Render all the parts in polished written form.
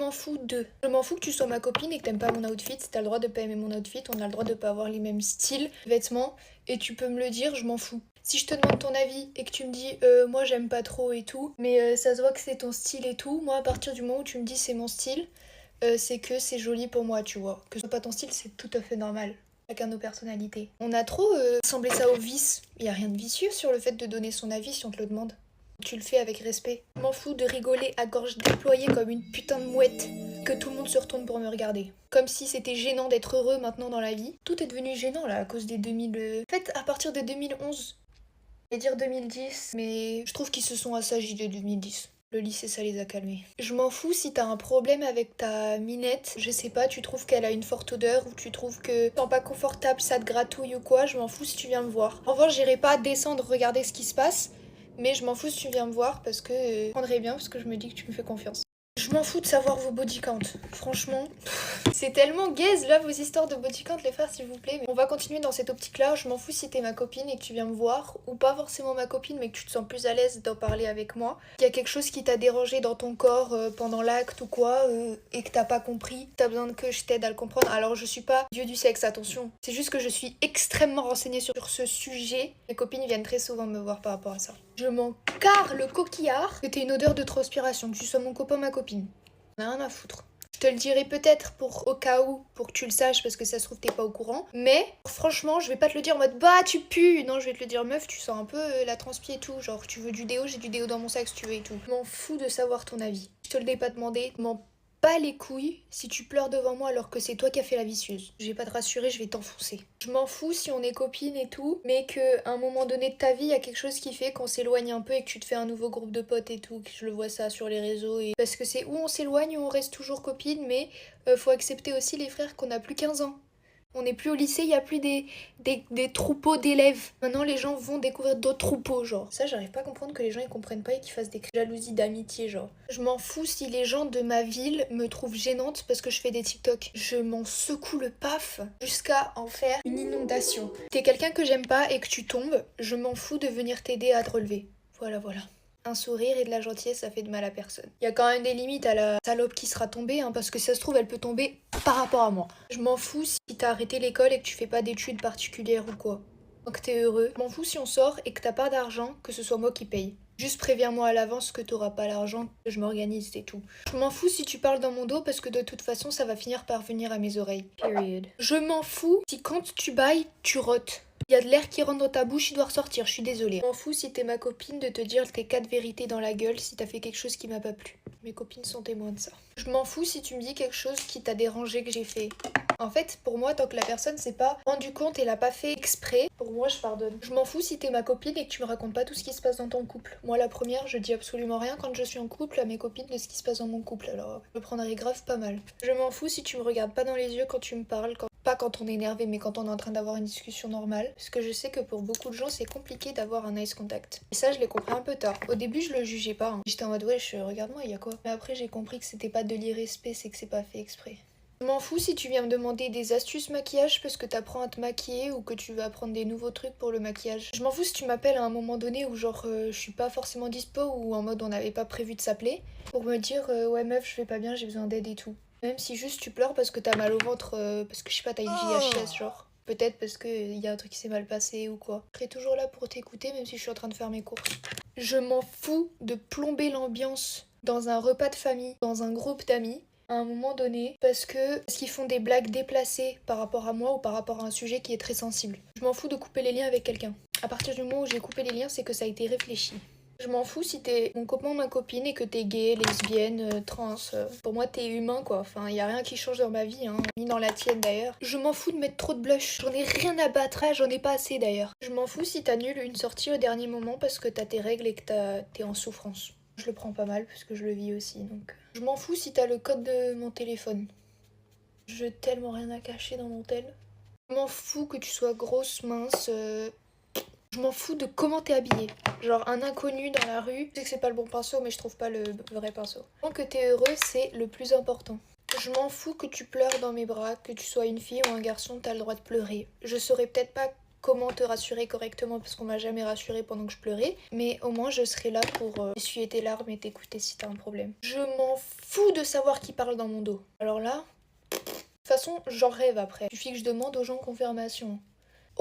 m'en fous de. Je m'en fous que tu sois ma copine et que t'aimes pas mon outfit. T'as le droit de pas aimer mon outfit, on a le droit de pas avoir les mêmes styles, vêtements, et tu peux me le dire, je m'en fous. Si je te demande ton avis et que tu me dis moi j'aime pas trop et tout, mais ça se voit que c'est ton style et tout, moi à partir du moment où tu me dis c'est mon style, c'est que c'est joli pour moi, tu vois. Que ce soit pas ton style, c'est tout à fait normal. Chacun nos personnalités. On a trop semblé ça au vice. Il y a rien de vicieux sur le fait de donner son avis si on te le demande. Tu le fais avec respect. Je m'en fous de rigoler à gorge déployée comme une putain de mouette. Que tout le monde se retourne pour me regarder. Comme si c'était gênant d'être heureux maintenant dans la vie. Tout est devenu gênant là à cause des 2000... En fait, à partir de 2011, je vais dire 2010, mais je trouve qu'ils se sont assagis de 2010. Le lycée, ça les a calmés. Je m'en fous si t'as un problème avec ta minette. Je sais pas, tu trouves qu'elle a une forte odeur ou tu trouves que tu te sens pas confortable, ça te gratouille ou quoi. Je m'en fous si tu viens me voir. En revanche, j'irai pas descendre regarder ce qui se passe. Mais je m'en fous si tu viens me voir parce que je prendrai bien parce que je me dis que tu me fais confiance. Je m'en fous de savoir vos body counts. Franchement, c'est tellement gaze là vos histoires de body count les frères s'il vous plaît. Mais on va continuer dans cette optique là. Je m'en fous si t'es ma copine et que tu viens me voir. Ou pas forcément ma copine mais que tu te sens plus à l'aise d'en parler avec moi. Qu'il y a quelque chose qui t'a dérangé dans ton corps pendant l'acte ou quoi et que t'as pas compris. T'as besoin que je t'aide à le comprendre. Alors je suis pas dieu du sexe, attention. C'est juste que je suis extrêmement renseignée sur ce sujet. Mes copines viennent très souvent me voir par rapport à ça. Je m'en carre le coquillard que t'aies une odeur de transpiration, que tu sois mon copain ma copine. On a rien à foutre. Je te le dirai peut-être pour au cas où, pour que tu le saches parce que ça se trouve t'es pas au courant. Mais franchement, je vais pas te le dire en mode bah tu pues. Non, je vais te le dire meuf, tu sens un peu la transpi et tout. Genre tu veux du déo, j'ai du déo dans mon sac si tu veux et tout. Je m'en fous de savoir ton avis. Je te le l'ai pas demandé. M'en pas les couilles si tu pleures devant moi alors que c'est toi qui as fait la vicieuse. Je vais pas te rassurer, je vais t'enfoncer. Je m'en fous si on est copines et tout, mais qu'à un moment donné de ta vie, il y a quelque chose qui fait qu'on s'éloigne un peu et que tu te fais un nouveau groupe de potes et tout, que je le vois ça sur les réseaux. Et... parce que c'est où on s'éloigne ou on reste toujours copines, mais faut accepter aussi les frères qu'on a plus 15 ans. On n'est plus au lycée, il n'y a plus des troupeaux d'élèves. Maintenant, les gens vont découvrir d'autres troupeaux, genre. Ça, j'arrive pas à comprendre que les gens ils comprennent pas et qu'ils fassent des jalousies d'amitié, genre. Je m'en fous si les gens de ma ville me trouvent gênante parce que je fais des TikTok. Je m'en secoue le paf jusqu'à en faire une inondation. T'es quelqu'un que j'aime pas et que tu tombes, je m'en fous de venir t'aider à te relever. Voilà. Un sourire et de la gentillesse, ça fait de mal à personne. Il y a quand même des limites à la salope qui sera tombée, hein, parce que ça se trouve, elle peut tomber par rapport à moi. Je m'en fous si t'as arrêté l'école et que tu fais pas d'études particulières ou quoi. Tant que t'es heureux. Je m'en fous si on sort et que t'as pas d'argent, que ce soit moi qui paye. Juste préviens-moi à l'avance que t'auras pas l'argent, que je m'organise, c'est tout. Je m'en fous si tu parles dans mon dos parce que de toute façon, ça va finir par venir à mes oreilles. Period. Je m'en fous si quand tu bailles, tu rotes. Il y a de l'air qui rentre dans ta bouche, il doit ressortir, je suis désolée. Je m'en fous si t'es ma copine de te dire tes 4 vérités dans la gueule si t'as fait quelque chose qui m'a pas plu. Mes copines sont témoins de ça. Je m'en fous si tu me dis quelque chose qui t'a dérangé que j'ai fait. En fait, pour moi, tant que la personne s'est pas rendu compte et l'a pas fait exprès, pour moi, je pardonne. Je m'en fous si t'es ma copine et que tu me racontes pas tout ce qui se passe dans ton couple. Moi, la première, je dis absolument rien quand je suis en couple à mes copines de ce qui se passe dans mon couple, alors je le prendrais grave pas mal. Je m'en fous si tu me regardes pas dans les yeux quand tu me parles, pas quand on est énervé, mais quand on est en train d'avoir une discussion normale. Parce que je sais que pour beaucoup de gens, c'est compliqué d'avoir un nice contact. Et ça, je l'ai compris un peu tard. Au début, je le jugeais pas. Hein. J'étais en mode, wesh, regarde-moi, y a quoi? Mais après, j'ai compris que c'était pas de l'irrespect, c'est que c'est pas fait exprès. Je m'en fous si tu viens me demander des astuces maquillage parce que t'apprends à te maquiller ou que tu veux apprendre des nouveaux trucs pour le maquillage. Je m'en fous si tu m'appelles à un moment donné où genre je suis pas forcément dispo ou en mode on n'avait pas prévu de s'appeler pour me dire ouais meuf je vais pas bien, j'ai besoin d'aide et tout. Même si juste tu pleures parce que t'as mal au ventre, parce que je sais pas, t'as une VIH genre. Peut-être parce qu'il y a un truc qui s'est mal passé ou quoi. Je serai toujours là pour t'écouter même si je suis en train de faire mes courses. Je m'en fous de plomber l'ambiance dans un repas de famille, dans un groupe d'amis. À un moment donné, parce qu'ils font des blagues déplacées par rapport à moi ou par rapport à un sujet qui est très sensible. Je m'en fous de couper les liens avec quelqu'un. À partir du moment où j'ai coupé les liens, c'est que ça a été réfléchi. Je m'en fous si t'es mon copain ou ma copine et que t'es gay, lesbienne, trans. Pour moi, t'es humain quoi. Enfin, y a rien qui change dans ma vie, hein. Ni dans la tienne d'ailleurs. Je m'en fous de mettre trop de blush. J'en ai rien à battre, j'en ai pas assez d'ailleurs. Je m'en fous si t'annules une sortie au dernier moment parce que t'as tes règles et que t'es en souffrance. Je le prends pas mal parce que je le vis aussi, donc... Je m'en fous si t'as le code de mon téléphone. J'ai tellement rien à cacher dans mon tel. Je m'en fous que tu sois grosse, mince... Je m'en fous de comment t'es habillée. Genre un inconnu dans la rue, je sais que c'est pas le bon pinceau mais je trouve pas le vrai pinceau. Tant que t'es heureux, c'est le plus important. Je m'en fous que tu pleures dans mes bras, que tu sois une fille ou un garçon, t'as le droit de pleurer. Je saurais peut-être pas comment te rassurer correctement parce qu'on m'a jamais rassurée pendant que je pleurais. Mais au moins je serai là pour essuyer tes larmes et t'écouter si t'as un problème. Je m'en fous de savoir qui parle dans mon dos. Alors là, de toute façon j'en rêve après. Il suffit que je demande aux gens confirmation.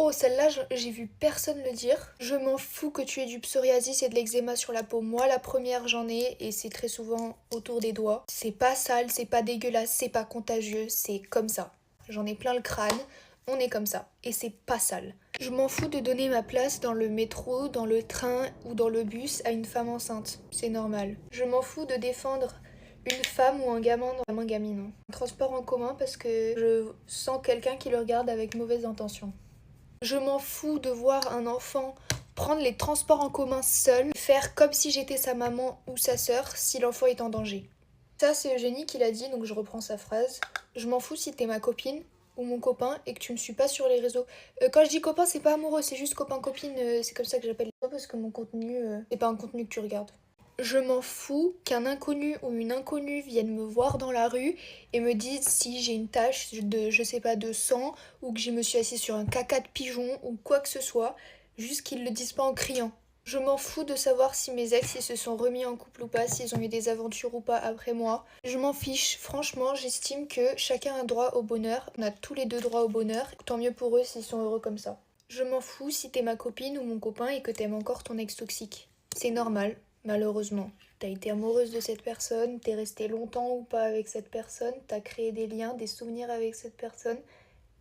Oh, celle-là, j'ai vu personne le dire. Je m'en fous que tu aies du psoriasis et de l'eczéma sur la peau. Moi, la première, j'en ai et c'est très souvent autour des doigts. C'est pas sale, c'est pas dégueulasse, c'est pas contagieux, c'est comme ça. J'en ai plein le crâne, on est comme ça. Et c'est pas sale. Je m'en fous de donner ma place dans le métro, dans le train ou dans le bus à une femme enceinte. C'est normal. Je m'en fous de défendre une femme ou un gamin dans un gamine. Un transport en commun parce que je sens quelqu'un qui le regarde avec mauvaise intention. Je m'en fous de voir un enfant prendre les transports en commun seul, faire comme si j'étais sa maman ou sa sœur si l'enfant est en danger. Ça, c'est Eugénie qui l'a dit, donc je reprends sa phrase. Je m'en fous si t'es ma copine ou mon copain et que tu me suis pas sur les réseaux. Quand je dis copain, c'est pas amoureux, c'est juste copain-copine, c'est comme ça que j'appelle les gens parce que mon contenu, c'est pas un contenu que tu regardes. Je m'en fous qu'un inconnu ou une inconnue vienne me voir dans la rue et me dise si j'ai une tache de, je sais pas, de sang ou que je me suis assise sur un caca de pigeon ou quoi que ce soit, juste qu'ils le disent pas en criant. Je m'en fous de savoir si mes ex ils se sont remis en couple ou pas, s'ils ont eu des aventures ou pas après moi. Je m'en fiche, franchement, j'estime que chacun a droit au bonheur. On a tous les deux droit au bonheur, tant mieux pour eux s'ils sont heureux comme ça. Je m'en fous si t'es ma copine ou mon copain et que t'aimes encore ton ex toxique. C'est normal. Malheureusement, t'as été amoureuse de cette personne, t'es restée longtemps ou pas avec cette personne, t'as créé des liens, des souvenirs avec cette personne.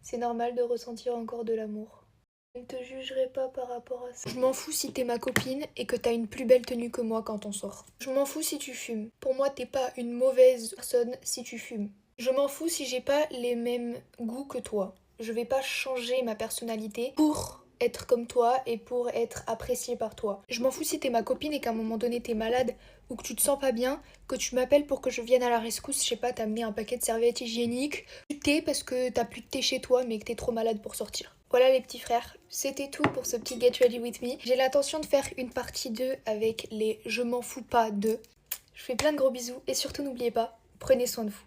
C'est normal de ressentir encore de l'amour. Je ne te jugerai pas par rapport à ça. Je m'en fous si t'es ma copine et que t'as une plus belle tenue que moi quand on sort. Je m'en fous si tu fumes. Pour moi, t'es pas une mauvaise personne si tu fumes. Je m'en fous si j'ai pas les mêmes goûts que toi. Je vais pas changer ma personnalité pour être comme toi et pour être appréciée par toi. Je m'en fous si t'es ma copine et qu'à un moment donné t'es malade ou que tu te sens pas bien, que tu m'appelles pour que je vienne à la rescousse, je sais pas, t'amener un paquet de serviettes hygiéniques, du thé parce que t'as plus de thé chez toi mais que t'es trop malade pour sortir. Voilà les petits frères, c'était tout pour ce petit Get Ready With Me. J'ai l'intention de faire une partie 2 avec les Je m'en fous pas de. Je vous fais plein de gros bisous et surtout n'oubliez pas, prenez soin de vous.